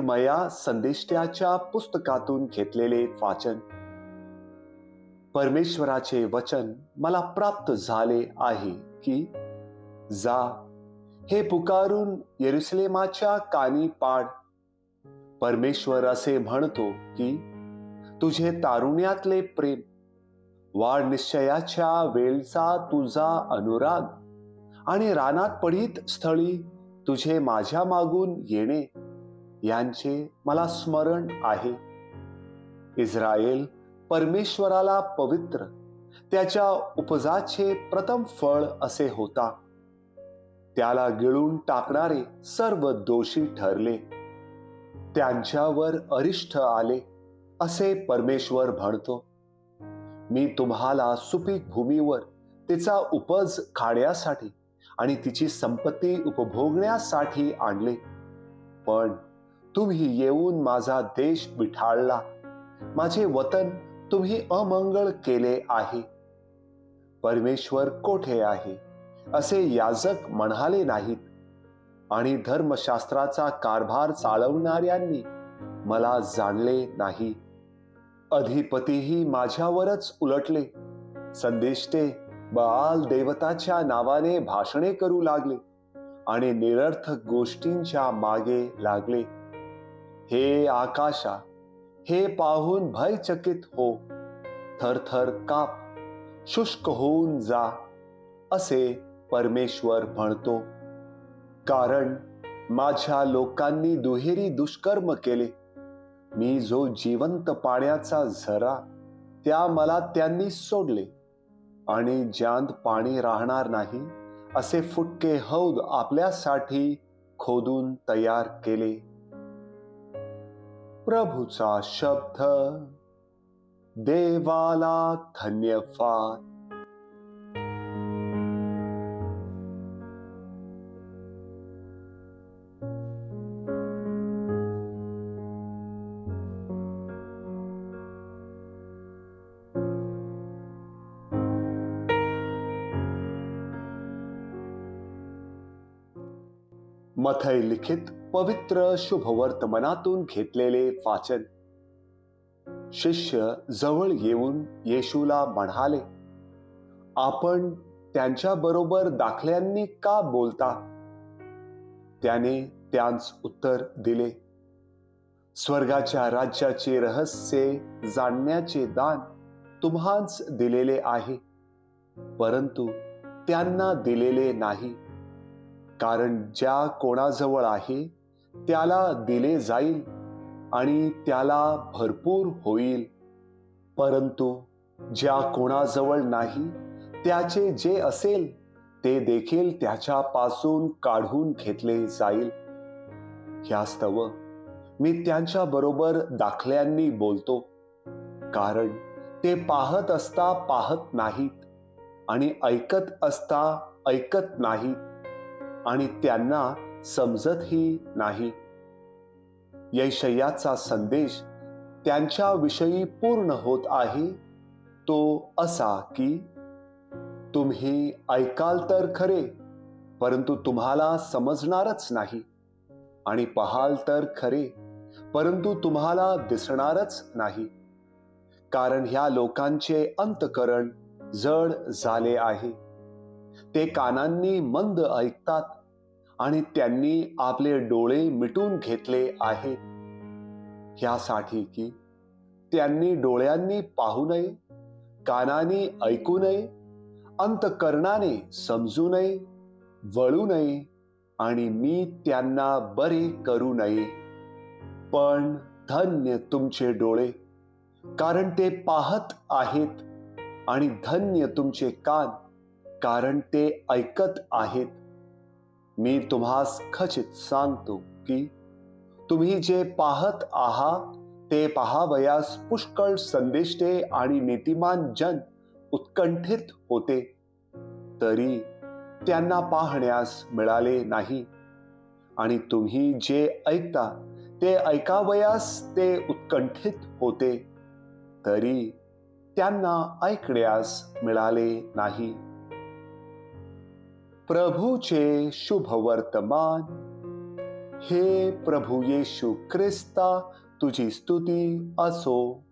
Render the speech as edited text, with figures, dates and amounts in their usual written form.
निर्मया संदेष्ट्याच्या पुस्तकातून घेतलेले वाचन. परमेश्वराचे वचन मला प्राप्त झाले आहे की जा, हे पुकारून येरुशलेमाच्या कानी पाड. परमेश्वर असे म्हणतो की तुझे तारुण्यातले प्रेम, वाढ निश्चयाच्या वेळचा तुझा अनुराग आणि रानात पडित स्थळी तुझे माझ्या मागून येणे यांचे मला स्मरण आहे. इस्राയേल परमेश्वराला पवित्र, त्याच्या उपजाचे प्रथम फळ असे होता. त्याला गिळून टाकणारे सर्व दोषी ठरले, त्यांच्यावर अरिष्ट आले असे परमेश्वर म्हणतो. मी तुम्हाला सुपीक भूमीवर तिचा उपज खाण्यासाठी आणि तिची संपत्ती उपभोगण्यासाठी आणले, पण तुम्ही येऊन माझा देश बिठाळला, माझे वतन तुम्ही अमंगळ केले आहे. परमेश्वर कोठे आहे असे याजक म्हणाले नाहीत, आणि धर्मशास्त्राचा कारभार चालवणाऱ्यांनी मला जाणले नाही. अधिपतीही माझ्यावरच उलटले, संदेष्टे बाल देवताच्या नावाने भाषणे करू लागले आणि निरर्थक गोष्टींच्या मागे लागले. हे आकाशा, हे पाहून भयचकित हो, थरथर काप, शुष्क होऊन जा असे परमेश्वर म्हणतो. कारण माझ्या लोकांनी दुहेरी दुष्कर्म केले. मी जो जिवंत पाण्याचा झरा, त्या मला त्यांनी सोडले, आणि ज्यांत पाणी राहणार नाही असे फुटके हौद आपल्यासाठी खोदून तयार केले. प्रभूचा शब्द. देवाला धन्यवाद. मथई लिखित पवित्र शुभवर्तमानातून घेतलेले वाचन. शिष्य जवळ येऊन येशूला म्हणाले, आपण त्यांच्याबरोबर दाखल्यांनी का बोलता? त्याने त्यांस उत्तर दिले, स्वर्गाच्या राज्याचे रहस्य जाणण्याचे दान तुम्हास दिलेले आहे, परंतु त्यांना दिलेले नाही. कारण ज्या कोणाजवळ आहे त्याला दिले जाईल आणि त्याला भरपूर होईल, परंतु ज्या कोणाजवळ नाही त्याचे जे असेल ते देखील त्याच्यापासून काढून घेतले जाईल. ह्यास्तव मी त्यांच्याबरोबर दाखल्यांनी बोलतो, कारण ते पाहत असता पाहत नाहीत आणि ऐकत असता ऐकत नाहीत, आणि त्यांना समजतही नाही. यशायाचा संदेश त्यांच्या विषयी पूर्ण होत आहे, तो असा की तुम्ही ऐकाल तर खरे, परंतु तुम्हाला समजणारच नाही, आणि पाहाल तर खरे, परंतु तुम्हाला दिसणारच नाही. कारण ह्या लोकांचे अंतःकरण जड झाले आहे. ते कानांनी मंद ऐकतात आणि त्यांनी आपले डोळे मिटून घेतले आहेत, ह्यासाठी की त्यांनी डोळ्यांनी पाहू नये, कानांनी ऐकू नये, अंतःकरणाने समजू नये, वळू नये, आणि मी त्यांना बरे करू नये. पण धन्य तुमचे डोळे, कारण ते पाहत आहेत, आणि धन्य तुमचे कान, कारण ते ऐकत आहेत. मी तुम्हास खचित सांगतो की तुम्ही जे पाहत आहात ते पाहावयास पुष्कळ संदेष्टे आणि नीतिमान जन उत्कंठित होते, तरी त्यांना पाहण्यास मिळाले नाही. आणि तुम्ही जे ऐकता ते ऐकावयास ते उत्कंठित होते, तरी त्यांना ऐकण्यास मिळाले नाही. प्रभूचे शुभवर्तमान. हे प्रभू येशू ख्रिस्ता, तुझी स्तुती असो.